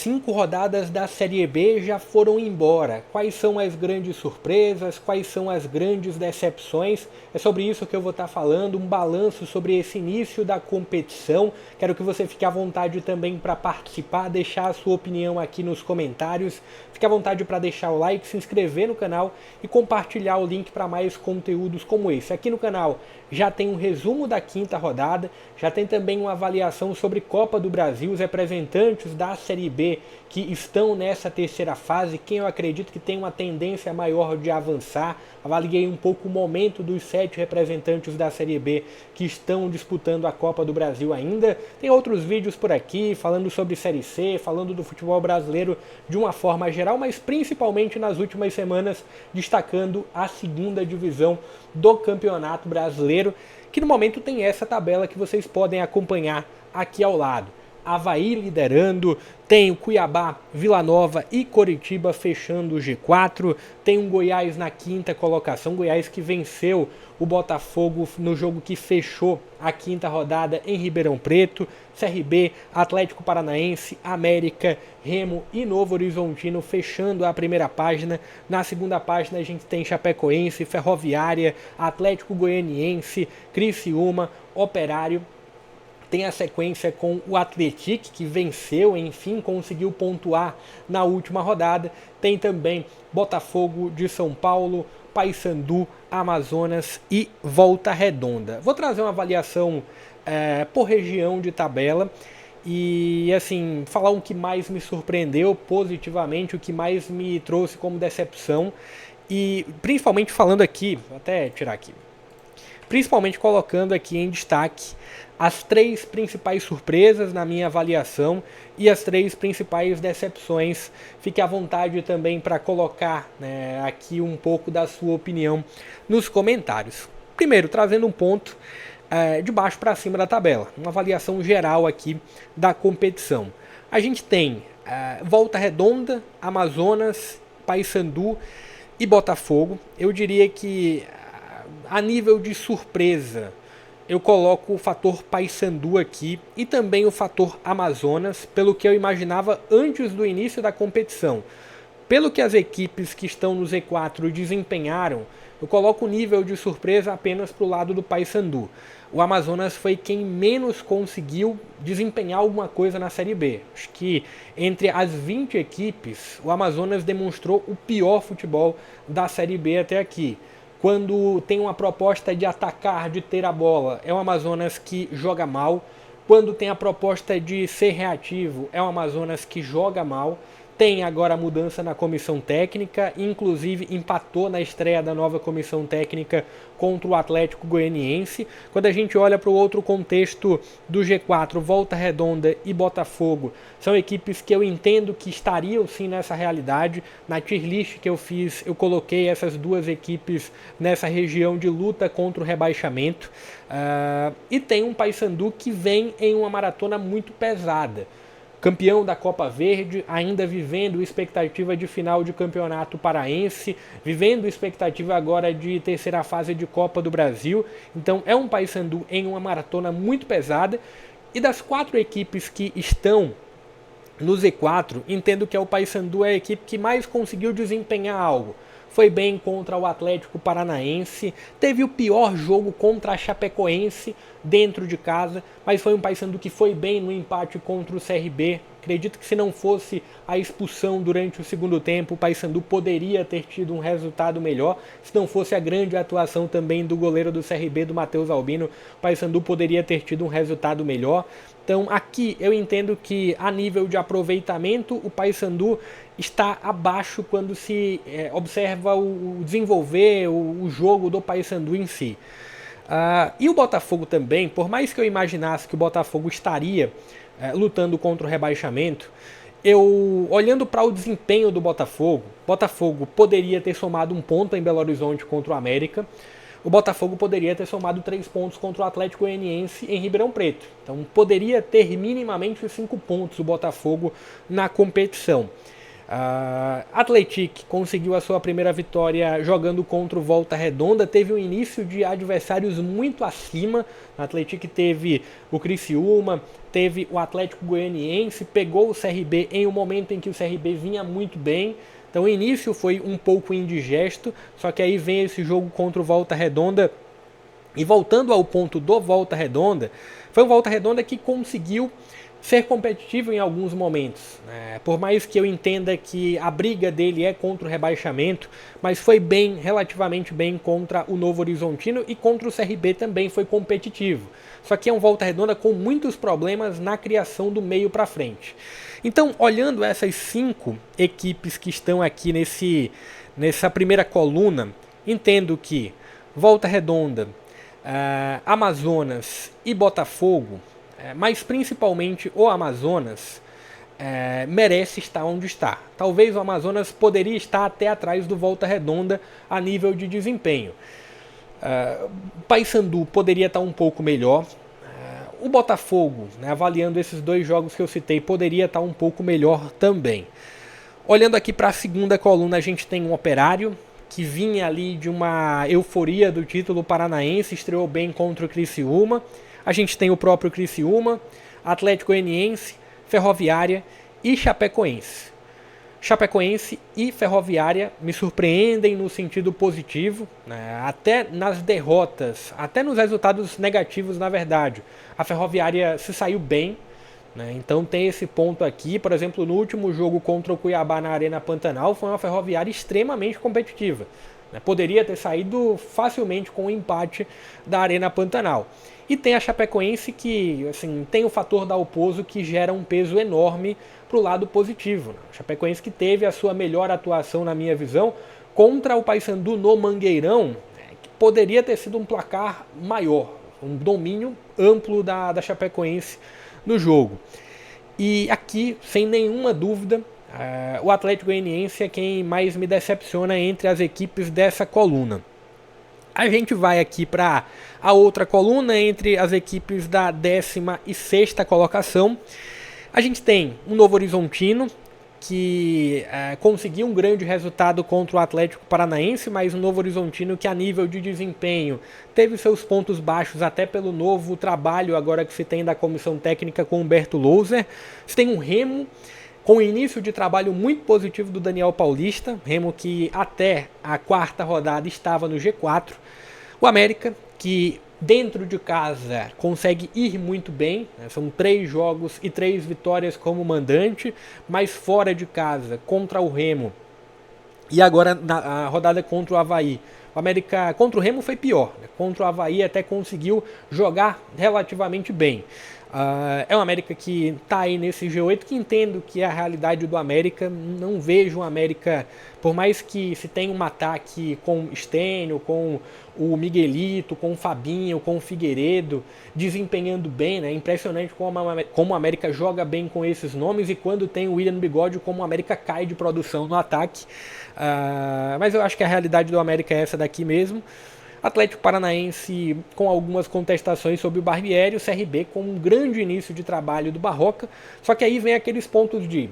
5 rodadas da Série B já foram embora. Quais são as grandes surpresas? Quais são as grandes decepções? É sobre isso que eu vou estar falando, um balanço sobre esse início da competição. Quero que você fique à vontade também para participar, deixar a sua opinião aqui nos comentários. Fique à vontade para deixar o like, se inscrever no canal e compartilhar o link para mais conteúdos como esse. Aqui no canal já tem um resumo da 5ª rodada, já tem também uma avaliação sobre Copa do Brasil, os representantes da Série B que estão nessa 3ª fase, quem eu acredito que tem uma tendência maior de avançar. Avaliei um pouco o momento dos 7 representantes da Série B que estão disputando a Copa do Brasil ainda. Tem outros vídeos por aqui falando sobre Série C, falando do futebol brasileiro de uma forma geral, mas principalmente nas últimas semanas destacando a 2ª divisão do Campeonato Brasileiro, que no momento tem essa tabela que vocês podem acompanhar aqui ao lado. Avaí liderando, tem o Cuiabá, Vila Nova e Coritiba fechando o G4, tem um Goiás na 5ª colocação, Goiás que venceu o Botafogo no jogo que fechou a 5ª rodada em Ribeirão Preto, CRB, Atlético Paranaense, América, Remo e Novo Horizontino fechando a primeira página. Na 2ª página a gente tem Chapecoense, Ferroviária, Atlético Goianiense, Criciúma, Operário. Tem a sequência com o Atlético, que venceu, enfim, conseguiu pontuar na última rodada. Tem também Botafogo de São Paulo, Paysandu, Amazonas e Volta Redonda. Vou trazer uma avaliação por região de tabela e, assim, falar o que mais me surpreendeu positivamente, o que mais me trouxe como decepção e, principalmente falando aqui, vou até tirar aqui, principalmente colocando aqui em destaque as 3 principais surpresas na minha avaliação e as 3 principais decepções. Fique à vontade também para colocar, aqui um pouco da sua opinião nos comentários. Primeiro, trazendo um ponto de baixo para cima da tabela, uma avaliação geral aqui da competição. A gente tem Volta Redonda, Amazonas, Paysandu e Botafogo. Eu diria que a nível de surpresa, eu coloco o fator Paysandu aqui e também o fator Amazonas, pelo que eu imaginava antes do início da competição. Pelo que as equipes que estão no Z4 desempenharam, eu coloco o nível de surpresa apenas para o lado do Paysandu. O Amazonas foi quem menos conseguiu desempenhar alguma coisa na Série B. Acho que entre as 20 equipes, o Amazonas demonstrou o pior futebol da Série B até aqui. Quando tem uma proposta de atacar, de ter a bola, é o Amazonas que joga mal. Quando tem a proposta de ser reativo, é o Amazonas que joga mal. Tem agora a mudança na comissão técnica, inclusive empatou na estreia da nova comissão técnica contra o Atlético Goianiense. Quando a gente olha para o outro contexto do G4, Volta Redonda e Botafogo, são equipes que eu entendo que estariam sim nessa realidade. Na tier list que eu fiz, eu coloquei essas 2 equipes nessa região de luta contra o rebaixamento. E tem um Paysandu que vem em uma maratona muito pesada. Campeão da Copa Verde, ainda vivendo expectativa de final de campeonato paraense, vivendo expectativa agora de 3ª fase de Copa do Brasil. Então é um Paysandu em uma maratona muito pesada. E das 4 equipes que estão no Z4, entendo que o Paysandu é a equipe que mais conseguiu desempenhar algo. Foi bem contra o Atlético Paranaense, teve o pior jogo contra a Chapecoense dentro de casa, mas foi um Paysandu que foi bem no empate contra o CRB. Acredito que se não fosse a expulsão durante o 2º tempo, o Paysandu poderia ter tido um resultado melhor. Se não fosse a grande atuação também do goleiro do CRB, do Matheus Albino, o Paysandu poderia ter tido um resultado melhor. Então aqui eu entendo que a nível de aproveitamento o Paysandu está abaixo quando se observa o desenvolver, o jogo do Paysandu em si. E o Botafogo também, por mais que eu imaginasse que o Botafogo estaria lutando contra o rebaixamento, eu, olhando para o desempenho do Botafogo poderia ter somado 1 ponto em Belo Horizonte contra o América. O Botafogo poderia ter somado 3 pontos contra o Atlético Goianiense em Ribeirão Preto. Então poderia ter minimamente 5 pontos o Botafogo na competição. Atlético conseguiu a sua primeira vitória jogando contra o Volta Redonda, teve um início de adversários muito acima. O Atlético teve o Criciúma, teve o Atlético Goianiense, pegou o CRB em um momento em que o CRB vinha muito bem. Então o início foi um pouco indigesto, só que aí vem esse jogo contra o Volta Redonda. E voltando ao ponto do Volta Redonda, foi um Volta Redonda que conseguiu ser competitivo em alguns momentos. Por mais que eu entenda que a briga dele é contra o rebaixamento, mas foi bem, relativamente bem contra o Novo Horizontino e contra o CRB também foi competitivo. Só que é um Volta Redonda com muitos problemas na criação do meio para frente. Então, olhando essas 5 equipes que estão aqui nessa primeira coluna, entendo que Volta Redonda, Amazonas e Botafogo, mas principalmente o Amazonas, merece estar onde está. Talvez o Amazonas poderia estar até atrás do Volta Redonda a nível de desempenho. O Paysandu poderia estar um pouco melhor. O Botafogo, avaliando esses 2 jogos que eu citei, poderia estar um pouco melhor também. Olhando aqui para a segunda coluna, a gente tem um Operário, que vinha ali de uma euforia do título paranaense, estreou bem contra o Criciúma. A gente tem o próprio Criciúma, Atlético Goianiense, Ferroviária e Chapecoense. Chapecoense e Ferroviária me surpreendem no sentido positivo, até nas derrotas, até nos resultados negativos, na verdade. A Ferroviária se saiu bem, então tem esse ponto aqui. Por exemplo, no último jogo contra o Cuiabá na Arena Pantanal, foi uma Ferroviária extremamente competitiva. Poderia ter saído facilmente com o empate da Arena Pantanal. E tem a Chapecoense que tem o fator Dalpozo que gera um peso enorme para o lado positivo. A Chapecoense que teve a sua melhor atuação, na minha visão, contra o Paysandu no Mangueirão, que poderia ter sido um placar maior, um domínio amplo da Chapecoense no jogo. E aqui, sem nenhuma dúvida, o Atlético Goianiense é quem mais me decepciona entre as equipes dessa coluna. A gente vai aqui para a outra coluna, entre as equipes da 16ª colocação. A gente tem o Novo Horizontino, que conseguiu um grande resultado contra o Atlético Paranaense, mas o Novo Horizontino que a nível de desempenho teve seus pontos baixos até pelo novo trabalho agora que se tem da comissão técnica com Humberto Louser. Você tem um Remo com o início de trabalho muito positivo do Daniel Paulista, Remo que até a 4ª rodada estava no G4. O América, que dentro de casa consegue ir muito bem, são 3 jogos e 3 vitórias como mandante, mas fora de casa contra o Remo e agora na rodada contra o Avaí. O América contra o Remo foi pior, contra o Avaí até conseguiu jogar relativamente bem. É um América que está aí nesse G8, que entendo que é a realidade do América. Não vejo o América, por mais que se tenha um ataque com Stênio, com o Miguelito, com o Fabinho, com o Figueiredo, desempenhando bem, né? Impressionante como o América joga bem com esses nomes, e quando tem o William Bigode, como o América cai de produção no ataque. Mas eu acho que a realidade do América é essa daqui mesmo. Atlético Paranaense com algumas contestações sobre o Barbieri, o CRB com um grande início de trabalho do Barroca, só que aí vem aqueles pontos de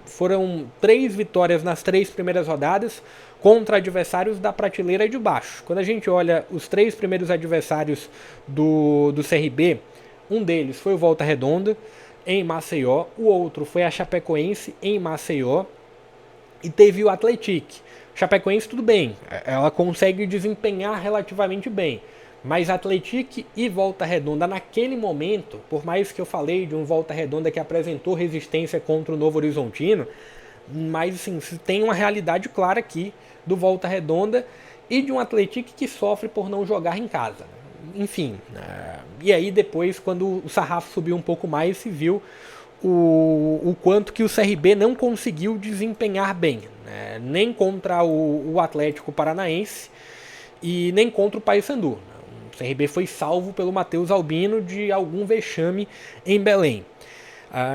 foram 3 vitórias nas 3 primeiras rodadas contra adversários da prateleira de baixo. Quando a gente olha os 3 primeiros adversários do CRB, um deles foi o Volta Redonda em Maceió, o outro foi a Chapecoense em Maceió, e teve o Atlético. Chapecoense tudo bem, ela consegue desempenhar relativamente bem, mas Atlético e Volta Redonda naquele momento, por mais que eu falei de um Volta Redonda que apresentou resistência contra o Novo Horizontino, mas assim, tem uma realidade clara aqui do Volta Redonda e de um Atlético que sofre por não jogar em casa. Enfim, e aí depois, quando o sarrafo subiu um pouco mais, se viu o quanto que o CRB não conseguiu desempenhar bem, né? Nem contra o Atlético Paranaense e nem contra o Paysandu. O CRB foi salvo pelo Matheus Albino de algum vexame em Belém.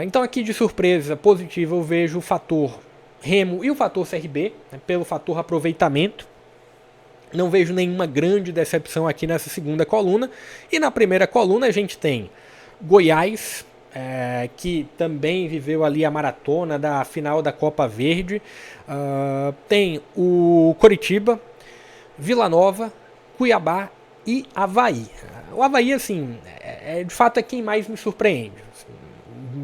Então aqui de surpresa positiva eu vejo o fator Remo e o fator CRB, né, pelo fator aproveitamento. Não vejo nenhuma grande decepção aqui nessa segunda coluna. E na primeira coluna a gente tem Goiás, que também viveu ali a maratona da final da Copa Verde. Tem o Coritiba, Vila Nova, Cuiabá e Avaí. O Avaí, assim, de fato é quem mais me surpreende.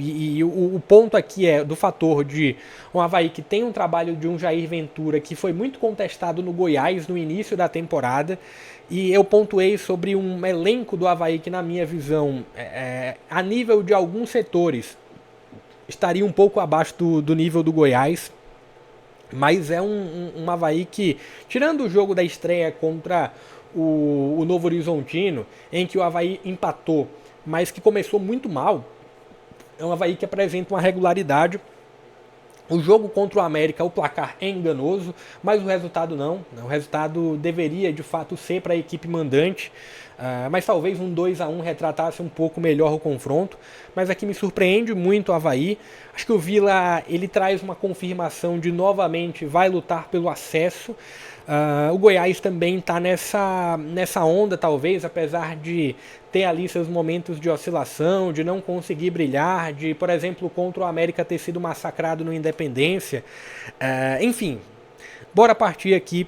E o ponto aqui é do fator de um Avaí que tem um trabalho de um Jair Ventura que foi muito contestado no Goiás no início da temporada, e eu pontuei sobre um elenco do Avaí que, na minha visão, a nível de alguns setores, estaria um pouco abaixo do nível do Goiás, mas é um Avaí que, tirando o jogo da estreia contra o Novo Horizontino, em que o Avaí empatou, mas que começou muito mal, é um Avaí que apresenta uma regularidade. O jogo contra o América, o placar é enganoso, mas o resultado não. O resultado deveria, de fato, ser para a equipe mandante, mas talvez um 2-1 retratasse um pouco melhor o confronto. Mas aqui me surpreende muito o Avaí. Acho que o Vila ele traz uma confirmação de novamente vai lutar pelo acesso. O Goiás também está nessa onda, talvez, apesar de ter ali seus momentos de oscilação, de não conseguir brilhar, de, por exemplo, contra o América ter sido massacrado no Independência. Enfim, bora partir aqui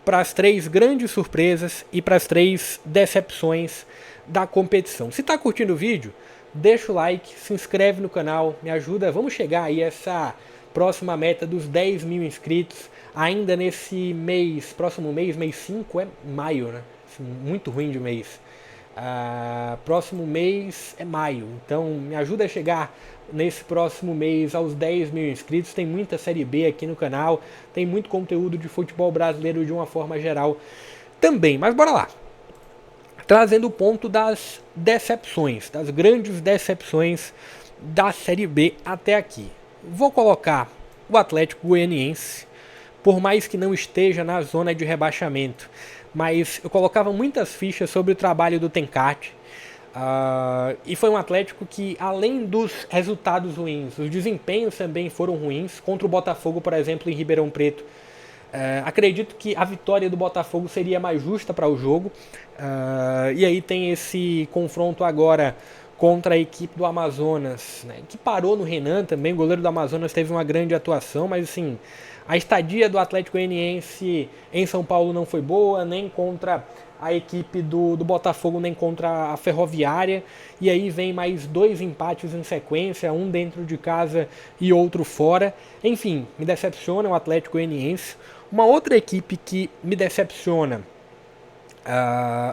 para as 3 grandes surpresas e para as 3 decepções da competição. Se está curtindo o vídeo, deixa o like, se inscreve no canal, me ajuda, vamos chegar aí a essa próxima meta dos 10 mil inscritos, ainda nesse mês, próximo mês, mês 5 é maio, né? Muito ruim de mês. Próximo mês é maio, então me ajuda a chegar nesse próximo mês aos 10 mil inscritos. Tem muita Série B aqui no canal, tem muito conteúdo de futebol brasileiro de uma forma geral também, mas bora lá. Trazendo o ponto das decepções, das grandes decepções da Série B até aqui. Vou colocar o Atlético Goianiense, por mais que não esteja na zona de rebaixamento, mas eu colocava muitas fichas sobre o trabalho do Tencate, e foi um Atlético que, além dos resultados ruins, os desempenhos também foram ruins. Contra o Botafogo, por exemplo, em Ribeirão Preto, acredito que a vitória do Botafogo seria mais justa para o jogo, e aí tem esse confronto agora contra a equipe do Amazonas, né, que parou no Renan também. O goleiro do Amazonas teve uma grande atuação, mas assim, a estadia do Atlético Goianiense em São Paulo não foi boa, nem contra a equipe do Botafogo, nem contra a Ferroviária, e aí vem mais 2 empates em sequência, um dentro de casa e outro fora. Enfim, me decepciona o Atlético Goianiense. Uma outra equipe que me decepciona,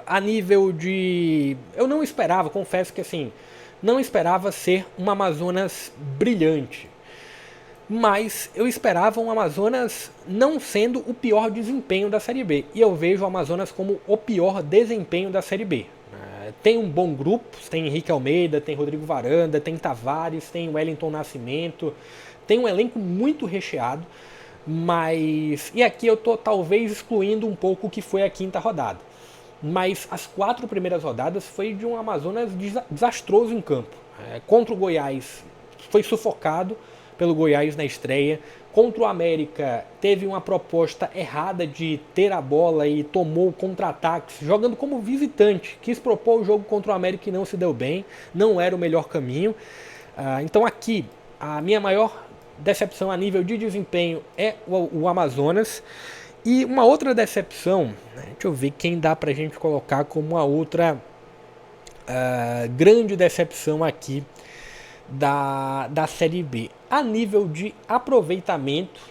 a nível de... Eu não esperava, confesso que assim, não esperava ser um Amazonas brilhante, mas eu esperava um Amazonas não sendo o pior desempenho da Série B, e eu vejo o Amazonas como o pior desempenho da Série B. Tem um bom grupo, tem Henrique Almeida, tem Rodrigo Varanda, tem Tavares, tem Wellington Nascimento, tem um elenco muito recheado, mas... E aqui eu tô talvez excluindo um pouco o que foi a 5ª rodada. Mas as 4 primeiras rodadas foi de um Amazonas desastroso em campo. Contra o Goiás foi sufocado pelo Goiás na estreia. Contra o América teve uma proposta errada de ter a bola e tomou contra-ataques, jogando como visitante. Quis propor o jogo contra o América e não se deu bem, não era o melhor caminho. Então aqui, a minha maior decepção a nível de desempenho é o Amazonas. E uma outra decepção, deixa eu ver quem dá pra gente colocar como a outra grande decepção aqui da Série B. A nível de aproveitamento,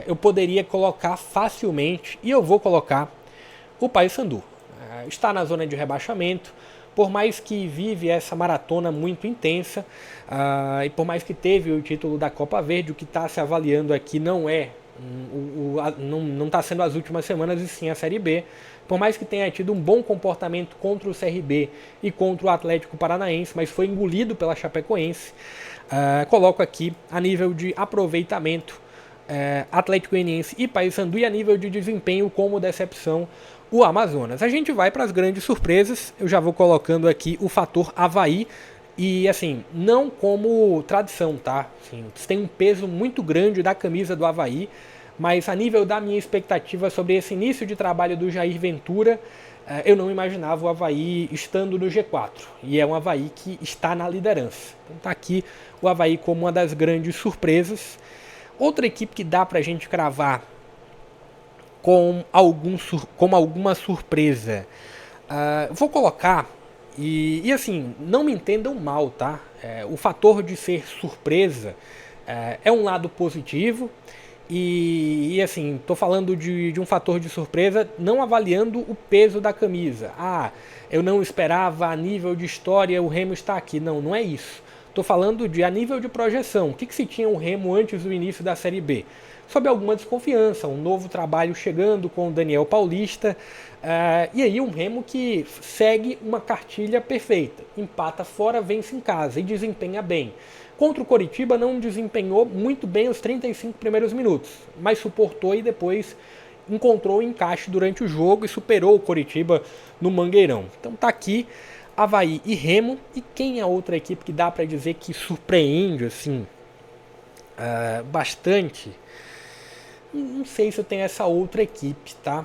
eu poderia colocar facilmente, e eu vou colocar, o Paysandu. Está na zona de rebaixamento, por mais que vive essa maratona muito intensa, e por mais que teve o título da Copa Verde, o que está se avaliando aqui não é não está sendo as últimas semanas, e sim a Série B. Por mais que tenha tido um bom comportamento contra o CRB e contra o Atlético Paranaense, mas foi engolido pela Chapecoense, coloco aqui a nível de aproveitamento Atlético Goianiense e Paysandu, e a nível de desempenho como decepção o Amazonas. A gente vai para as grandes surpresas. Eu já vou colocando aqui o fator Avaí. E assim, não como tradição, tá? Assim, tem um peso muito grande da camisa do Avaí, mas a nível da minha expectativa sobre esse início de trabalho do Jair Ventura, eu não imaginava o Avaí estando no G4. E é um Avaí que está na liderança. Então está aqui o Avaí como uma das grandes surpresas. Outra equipe que dá para a gente cravar com alguma surpresa. Vou colocar, e assim, não me entendam mal, tá? O fator de ser surpresa é um lado positivo, e assim, tô falando de um fator de surpresa, não avaliando o peso da camisa. Eu não esperava a nível de história o Remo está aqui. Não, não é isso. Tô falando a nível de projeção. O que se tinha o Remo antes do início da Série B? Sob alguma desconfiança, um novo trabalho chegando com o Daniel Paulista, e aí um Remo que segue uma cartilha perfeita, empata fora, vence em casa e desempenha bem. Contra o Coritiba não desempenhou muito bem os 35 primeiros minutos, mas suportou e depois encontrou o encaixe durante o jogo e superou o Coritiba no Mangueirão. Então tá aqui Avaí e Remo. E quem é a outra equipe que dá para dizer que surpreende assim bastante? Não sei se eu tenho essa outra equipe, tá?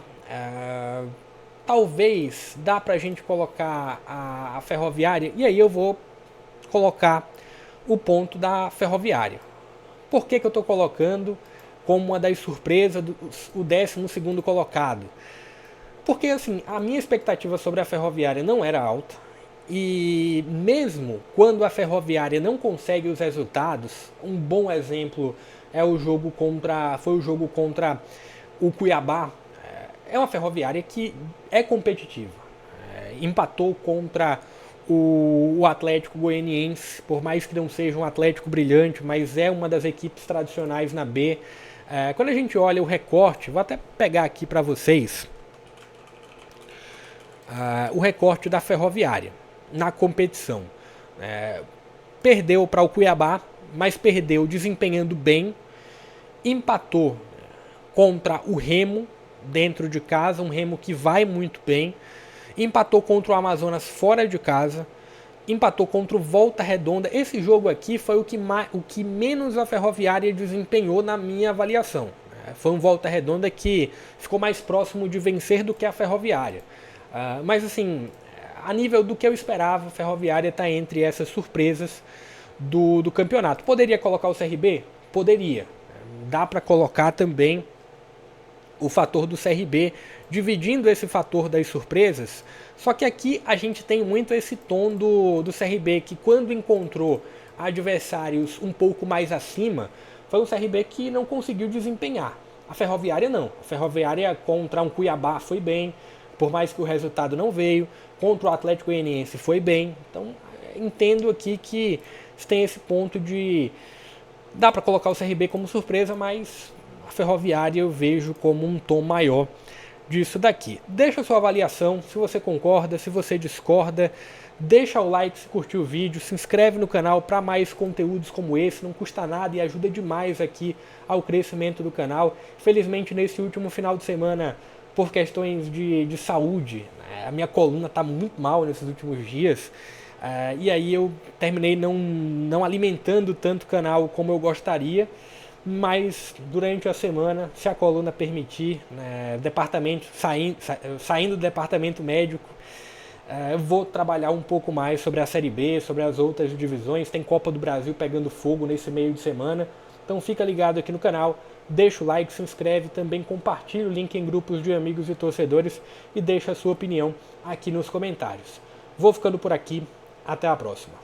Talvez dá pra gente colocar a Ferroviária, e aí eu vou colocar o ponto da Ferroviária. Por que eu estou colocando como uma das surpresas o 12º colocado? Porque assim, a minha expectativa sobre a Ferroviária não era alta, e mesmo quando a Ferroviária não consegue os resultados, um bom exemplo foi o jogo contra o Cuiabá. É uma Ferroviária que é competitiva. Empatou contra o Atlético Goianiense, por mais que não seja um Atlético brilhante, mas é uma das equipes tradicionais na B. Quando a gente olha o recorte, vou até pegar aqui para vocês o recorte da Ferroviária na competição. Perdeu para o Cuiabá, mas perdeu desempenhando bem, empatou contra o Remo dentro de casa, um Remo que vai muito bem, empatou contra o Amazonas fora de casa, empatou contra o Volta Redonda. Esse jogo aqui foi o que menos a Ferroviária desempenhou na minha avaliação. Foi um Volta Redonda que ficou mais próximo de vencer do que a Ferroviária. Mas assim, a nível do que eu esperava, a Ferroviária está entre essas surpresas do campeonato. Poderia colocar o CRB? Poderia. Dá para colocar também o fator do CRB, dividindo esse fator das surpresas. Só que aqui a gente tem muito esse tom do CRB, que quando encontrou adversários um pouco mais acima, foi um CRB que não conseguiu desempenhar. A Ferroviária não. A Ferroviária contra um Cuiabá foi bem, por mais que o resultado não veio. Contra o Atlético Goianiense foi bem. Então entendo aqui que tem esse ponto de... Dá para colocar o CRB como surpresa, mas a Ferroviária eu vejo como um tom maior disso daqui. Deixa a sua avaliação, se você concorda, se você discorda. Deixa o like se curtiu o vídeo, se inscreve no canal para mais conteúdos como esse, não custa nada e ajuda demais aqui ao crescimento do canal. Felizmente nesse último final de semana, por questões de saúde, a minha coluna está muito mal nesses últimos dias, e aí eu terminei não alimentando tanto o canal como eu gostaria, mas durante a semana, se a coluna permitir, saindo do departamento médico, eu vou trabalhar um pouco mais sobre a Série B, sobre as outras divisões. Tem Copa do Brasil pegando fogo nesse meio de semana, então fica ligado aqui no canal, deixa o like, se inscreve, também compartilha o link em grupos de amigos e torcedores e deixa a sua opinião aqui nos comentários. Vou ficando por aqui, até a próxima.